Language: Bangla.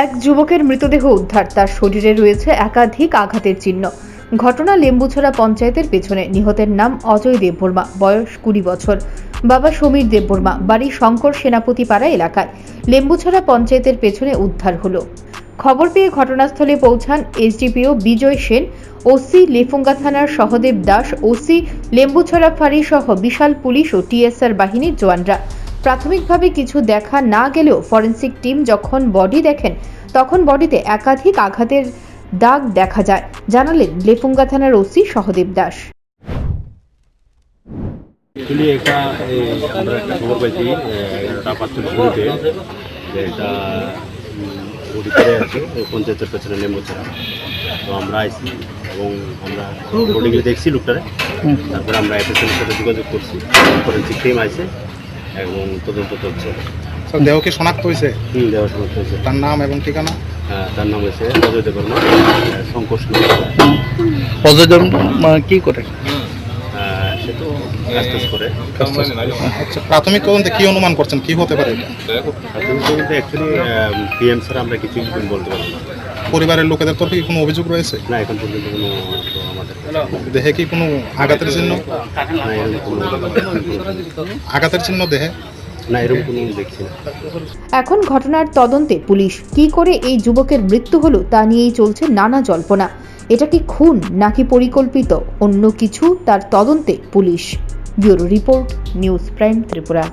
এক যুবকের মৃতদেহ উদ্ধার। তার শরীরে রয়েছে একাধিক আঘাতের চিহ্ন। ঘটনা লেম্বুছড়া পঞ্চায়েতের পেছনে। নিহতের নাম অজয় দেববর্মা, বয়স 20 বছর। বাবা সমীর দেববর্মা, বাড়ি শঙ্কর সেনাপতি পাড়া এলাকায়। লেম্বুছড়া পঞ্চায়েতের পেছনে উদ্ধার হলো। খবর পেয়ে ঘটনাস্থলে পৌঁছান এসডিপিও বিজয় সেন, ওসি লেফুঙ্গা থানার সহদেব দাস, ওসি লেম্বুছড়া ফাঁড়ি সহ বিশাল পুলিশ ও টিএসআর বাহিনীর জওয়ানরা। প্রাথমিকভাবে কিছু দেখা না গেলেও ফরেনসিক টিম যখন বডি দেখেন তখন বডিতে একাধিক আঘাতের দাগ দেখা যায়, জানালেন লেফুঙ্গা থানার ওসি সহদেব দাস। অ্যাকচুয়ালি আমরা একটা খবর পাইছি 11:45 যে এটা বডি আছে পঞ্চায়েতের পেছনে লেম্বুছড়া। তো আমরা আইছি এবং আমরা বডিগুলো দেখছি লোকটারে। তারপরে আমরা এফএসএলের সাথে যোগাযোগ করছি, ফরেনসিক টিম আছে এবং তদন্ত চলছে। দেহ কি শনাক্ত হয়েছে? দেওয়া শনাক্ত হয়েছে। তার নাম এবং ঠিকানা? তার নাম হয়েছে অজয় দেববর্মা, শঙ্কর। অজয় দেববর্মা কি করে? সে তো কাজ করে। আচ্ছা, প্রাথমিক তদন্তে কি অনুমান করছেন, কি হতে পারে এটা? প্রাথমিক তদন্তে অ্যাকচুয়ালি পিএম স্যার আমরা কিছু বলতে পারবো না। পরিবারের লোকেদের তরফে কি কোনো অভিযোগ রয়েছে? না, এখন পর্যন্ত কোনো আমাদের দেহে কি কোনো আঘাতের চিহ্ন? না, এরকম কোনো আঘাতের চিহ্ন দেহে? না, এরকম কোনো দেখছি না। এখন ঘটনার তদন্তে পুলিশ। কি করে এই যুবকের মৃত্যু হলো তা নিয়েই চলছে নানা জল্পনা। এটা কি খুন নাকি পরিকল্পিত অন্য কিছু, তার তদন্তে police. Bureau report, news prime Tripura.